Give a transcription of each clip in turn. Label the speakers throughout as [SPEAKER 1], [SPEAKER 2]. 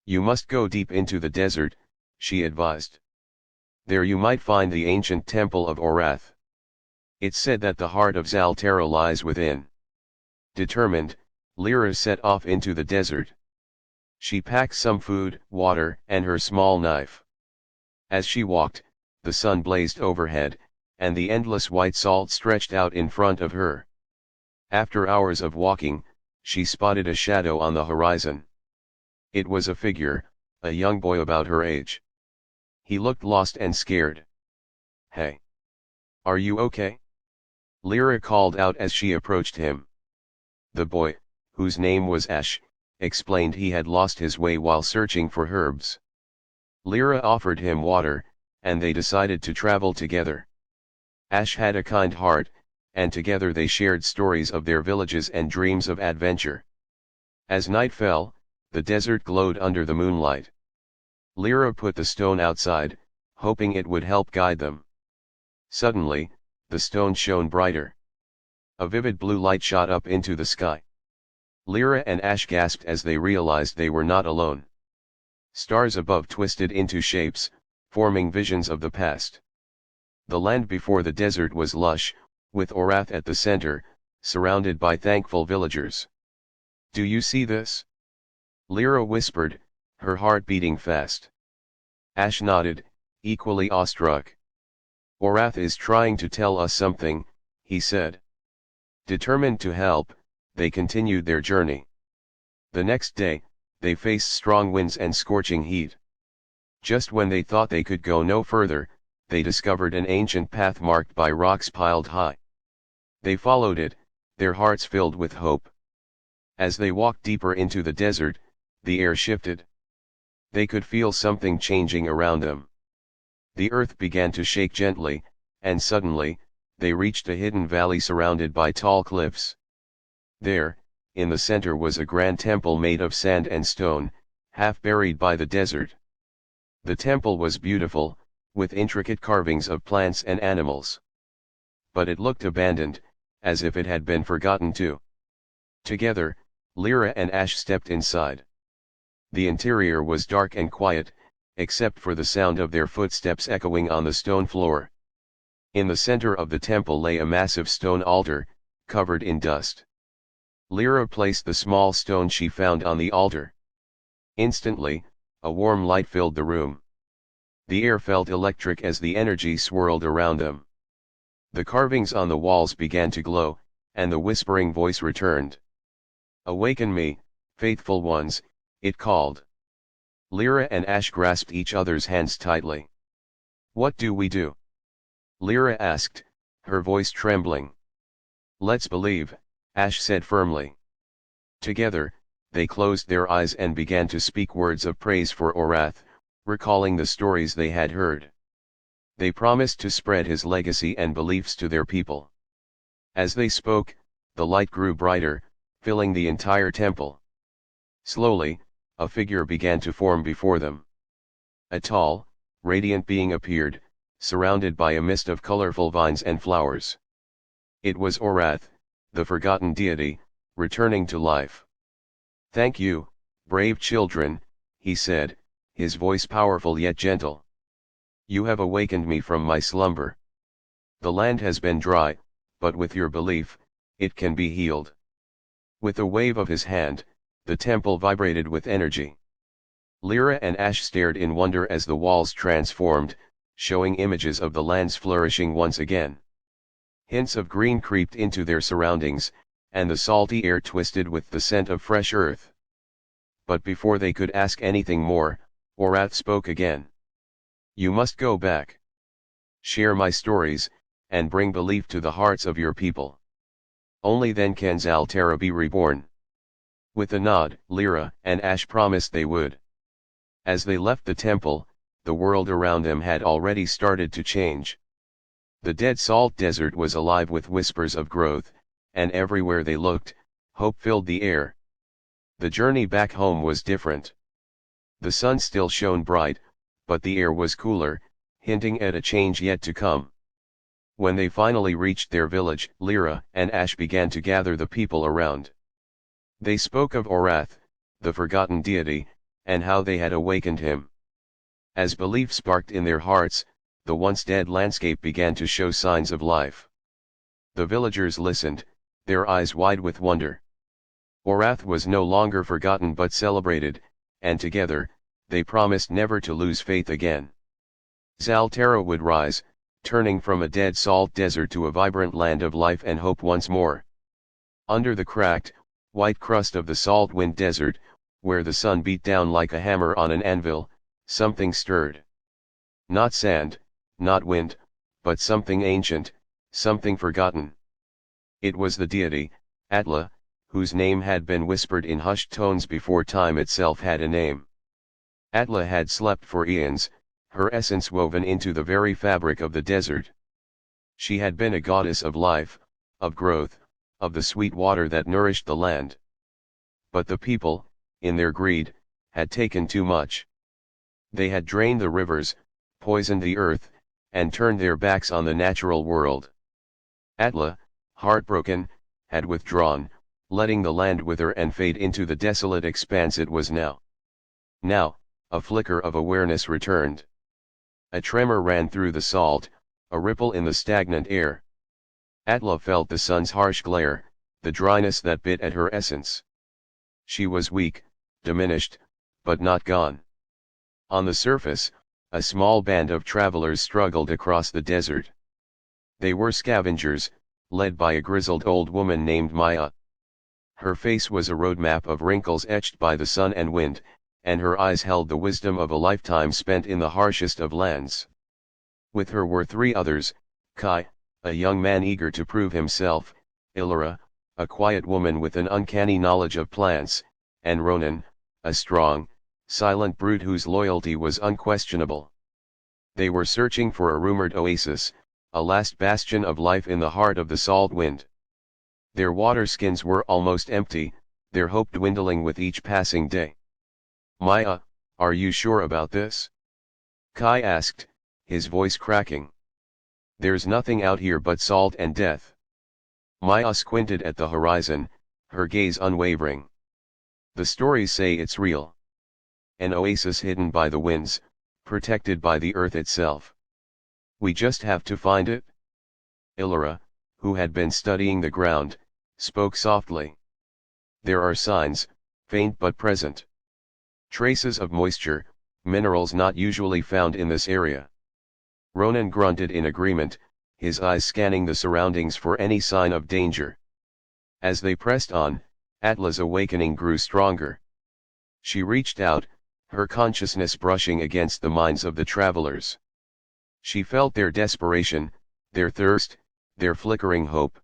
[SPEAKER 1] You must go deep into the desert, she advised. There you might find the ancient temple of Orath. It's said that the heart of Zaltera lies within. Determined, Lyra set off into the desert. She packed some food, water, and her small knife. As she walked, the sun blazed overhead, and the endless white salt stretched out in front of her. After hours of walking, she spotted a shadow on the horizon. It was a figure, a young boy about her age. He looked lost and scared. "Hey! Are you okay?" Lyra called out as she approached him. The boy, whose name was Ash, explained he had lost his way while searching for herbs. Lyra offered him water, and they decided to travel together. Ash had a kind heart, and together they shared stories of their villages and dreams of adventure. As night fell, the desert glowed under the moonlight. Lyra put the stone outside, hoping it would help guide them. Suddenly, the stone shone brighter. A vivid blue light shot up into the sky. Lyra and Ash gasped as they realized they were not alone. Stars above twisted into shapes, forming visions of the past. The land before the desert was lush, with Orath at the center, surrounded by thankful villagers. "Do you see this?" Lyra whispered, her heart beating fast. Ash nodded, equally awestruck. "Orath is trying to tell us something," he said. Determined to help, they continued their journey. The next day, they faced strong winds and scorching heat. Just when they thought they could go no further, they discovered an ancient path marked by rocks piled high. They followed it, their hearts filled with hope. As they walked deeper into the desert, the air shifted. They could feel something changing around them. The earth began to shake gently, and suddenly, they reached a hidden valley surrounded by tall cliffs. There, in the center was a grand temple made of sand and stone, half buried by the desert. The temple was beautiful, with intricate carvings of plants and animals. But it looked abandoned, as if it had been forgotten too. Together, Lyra and Ash stepped inside. The interior was dark and quiet, except for the sound of their footsteps echoing on the stone floor. In the center of the temple lay a massive stone altar, covered in dust. Lyra placed the small stone she found on the altar. Instantly, a warm light filled the room. The air felt electric as the energy swirled around them. The carvings on the walls began to glow, and the whispering voice returned. "Awaken me, faithful ones," it called. Lyra and Ash grasped each other's hands tightly. "What do we do?" Lyra asked, her voice trembling. "Let's believe," Ash said firmly. Together, they closed their eyes and began to speak words of praise for Orath, recalling the stories they had heard. They promised to spread his legacy and beliefs to their people. As they spoke, the light grew brighter, filling the entire temple. Slowly, a figure began to form before them. A tall, radiant being appeared, surrounded by a mist of colorful vines and flowers. It was Orath, the forgotten deity, returning to life. "Thank you, brave children," he said, his voice powerful yet gentle. "You have awakened me from my slumber. The land has been dry, but with your belief, it can be healed." With a wave of his hand, the temple vibrated with energy. Lyra and Ash stared in wonder as the walls transformed, showing images of the lands flourishing once again. Hints of green creeped into their surroundings, and the salty air twisted with the scent of fresh earth. But before they could ask anything more, Orath spoke again. "You must go back. Share my stories, and bring belief to the hearts of your people. Only then can Zaltera be reborn." With a nod, Lyra and Ash promised they would. As they left the temple, the world around them had already started to change. The dead salt desert was alive with whispers of growth, and everywhere they looked, hope filled the air. The journey back home was different. The sun still shone bright, but the air was cooler, hinting at a change yet to come. When they finally reached their village, Lyra and Ash began to gather the people around. They spoke of Orath, the forgotten deity, and how they had awakened him. As belief sparked in their hearts, the once dead landscape began to show signs of life. The villagers listened, their eyes wide with wonder. Orath was no longer forgotten but celebrated, and together, they promised never to lose faith again. Zaltera would rise, turning from a dead salt desert to a vibrant land of life and hope once more. Under the cracked, white crust of the salt wind desert, where the sun beat down like a hammer on an anvil, something stirred. Not sand, not wind, but something ancient, something forgotten. It was the deity, Atla, whose name had been whispered in hushed tones before time itself had a name. Atla had slept for eons, her essence woven into the very fabric of the desert. She had been a goddess of life, of growth, of the sweet water that nourished the land. But the people, in their greed, had taken too much. They had drained the rivers, poisoned the earth, and turned their backs on the natural world. Atla, heartbroken, had withdrawn, letting the land wither and fade into the desolate expanse it was now. Now, a flicker of awareness returned. A tremor ran through the salt, a ripple in the stagnant air. Atla felt the sun's harsh glare, the dryness that bit at her essence. She was weak, diminished, but not gone. On the surface, a small band of travelers struggled across the desert. They were scavengers, led by a grizzled old woman named Maya. Her face was a roadmap of wrinkles etched by the sun and wind, and her eyes held the wisdom of a lifetime spent in the harshest of lands. With her were three others, Kai, a young man eager to prove himself, Illyra, a quiet woman with an uncanny knowledge of plants, and Ronan, a strong, silent brute whose loyalty was unquestionable. They were searching for a rumored oasis, a last bastion of life in the heart of the salt wind. Their water skins were almost empty, their hope dwindling with each passing day. Maya, are you sure about this? Kai asked, his voice cracking. There's nothing out here but salt and death. Maya squinted at the horizon, her gaze unwavering. The stories say it's real. An oasis hidden by the winds, protected by the earth itself. We just have to find it? Illyra, who had been studying the ground, spoke softly. There are signs, faint but present. Traces of moisture, minerals not usually found in this area. Ronan grunted in agreement, his eyes scanning the surroundings for any sign of danger. As they pressed on, Atla's awakening grew stronger. She reached out, her consciousness brushing against the minds of the travelers. She felt their desperation, their thirst, their flickering hope.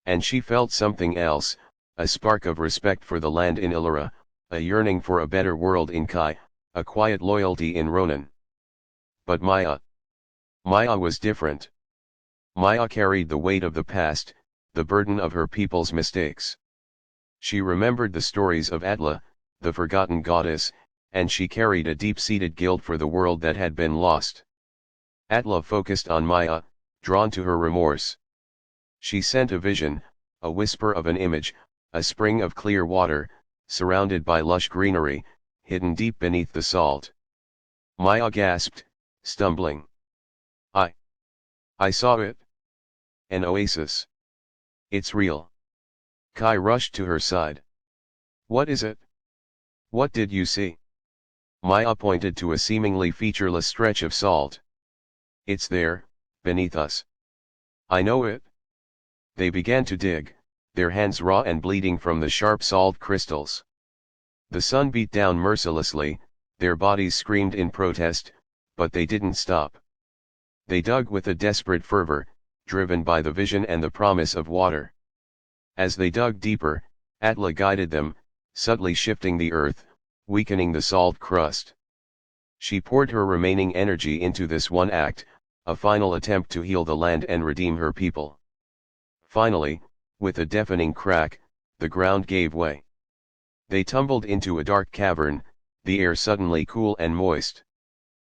[SPEAKER 1] And she felt something else, a spark of respect for the land in Illyra, a yearning for a better world in Kai, a quiet loyalty in Ronan. But Maya was different. Maya carried the weight of the past, the burden of her people's mistakes. She remembered the stories of Atla, the forgotten goddess, and she carried a deep-seated guilt for the world that had been lost. Atla focused on Maya, drawn to her remorse. She sent a vision, a whisper of an image, a spring of clear water, surrounded by lush greenery, hidden deep beneath the salt. Maya gasped, stumbling. I saw it. An oasis. It's real. Kai rushed to her side. What is it? What did you see? Maya pointed to a seemingly featureless stretch of salt. It's there, beneath us. I know it. They began to dig, their hands raw and bleeding from the sharp salt crystals. The sun beat down mercilessly, their bodies screamed in protest, but they didn't stop. They dug with a desperate fervor, driven by the vision and the promise of water. As they dug deeper, Atla guided them, subtly shifting the earth, weakening the salt crust. She poured her remaining energy into this one act, a final attempt to heal the land and redeem her people. Finally, with a deafening crack, the ground gave way. They tumbled into a dark cavern, the air suddenly cool and moist.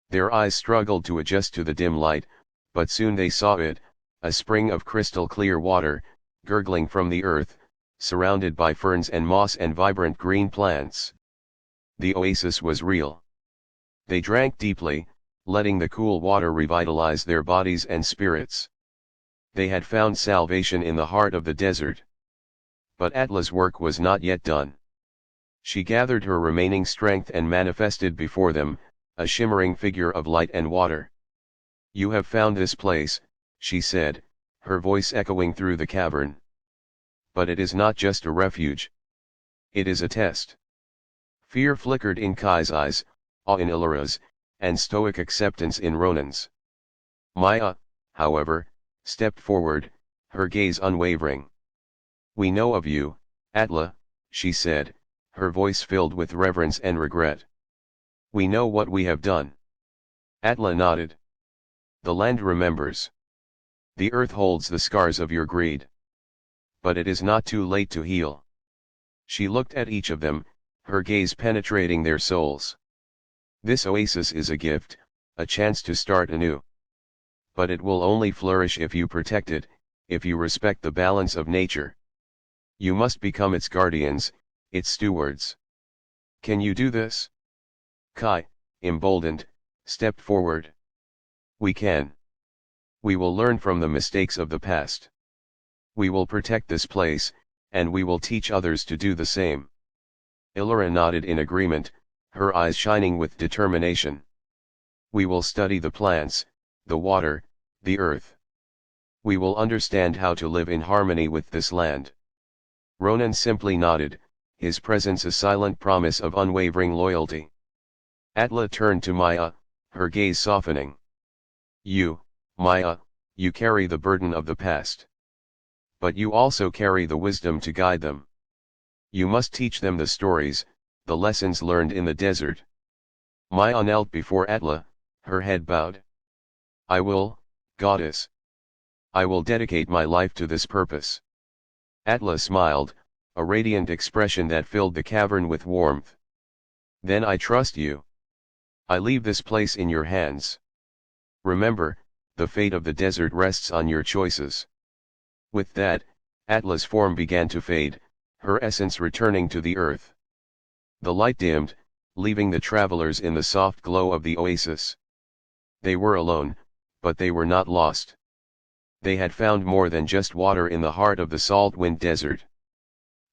[SPEAKER 1] Their eyes struggled to adjust to the dim light, but soon they saw it, a spring of crystal clear water, gurgling from the earth, surrounded by ferns and moss and vibrant green plants. The oasis was real. They drank deeply, letting the cool water revitalize their bodies and spirits. They had found salvation in the heart of the desert. But Atla's work was not yet done. She gathered her remaining strength and manifested before them, a shimmering figure of light and water. "You have found this place," she said, her voice echoing through the cavern. "But it is not just a refuge. It is a test." Fear flickered in Kai's eyes, awe in Illyra's, and stoic acceptance in Ronan's. Maya, however, stepped forward, her gaze unwavering. "We know of you, Atla," she said, her voice filled with reverence and regret. "We know what we have done." Atla nodded. "The land remembers. The earth holds the scars of your greed. But it is not too late to heal." She looked at each of them, her gaze penetrating their souls. "This oasis is a gift, a chance to start anew. But it will only flourish if you protect it, if you respect the balance of nature. You must become its guardians, its stewards. Can you do this?" Kai, emboldened, stepped forward. "We can. We will learn from the mistakes of the past. We will protect this place, and we will teach others to do the same." Illyra nodded in agreement, her eyes shining with determination. "We will study the plants, the water, the earth. We will understand how to live in harmony with this land." Ronan simply nodded, his presence a silent promise of unwavering loyalty. Atla turned to Maya, her gaze softening. "You, Maya, you carry the burden of the past. But you also carry the wisdom to guide them. You must teach them the stories, the lessons learned in the desert." Maya knelt before Atla, her head bowed. "I will, goddess. I will dedicate my life to this purpose." Atla smiled, a radiant expression that filled the cavern with warmth. "Then I trust you. I leave this place in your hands. Remember, the fate of the desert rests on your choices." With that, Atla's form began to fade, her essence returning to the earth. The light dimmed, leaving the travelers in the soft glow of the oasis. They were alone, but they were not lost. They had found more than just water in the heart of the salt-wind desert.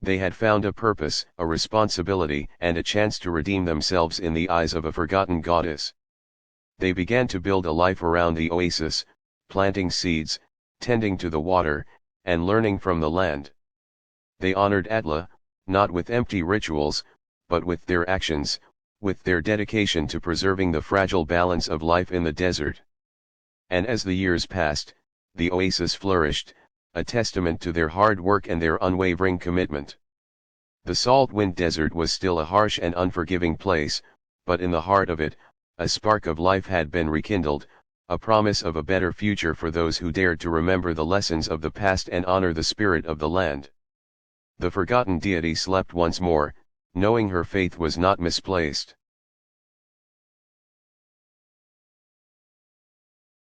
[SPEAKER 1] They had found a purpose, a responsibility, and a chance to redeem themselves in the eyes of a forgotten goddess. They began to build a life around the oasis, planting seeds, tending to the water, and learning from the land. They honored Atla, not with empty rituals, but with their actions, with their dedication to preserving the fragile balance of life in the desert. And as the years passed, the oasis flourished, a testament to their hard work and their unwavering commitment. The salt-wind desert was still a harsh and unforgiving place, but in the heart of it, a spark of life had been rekindled, a promise of a better future for those who dared to remember the lessons of the past and honor the spirit of the land. The forgotten deity slept once more, knowing her faith was not misplaced.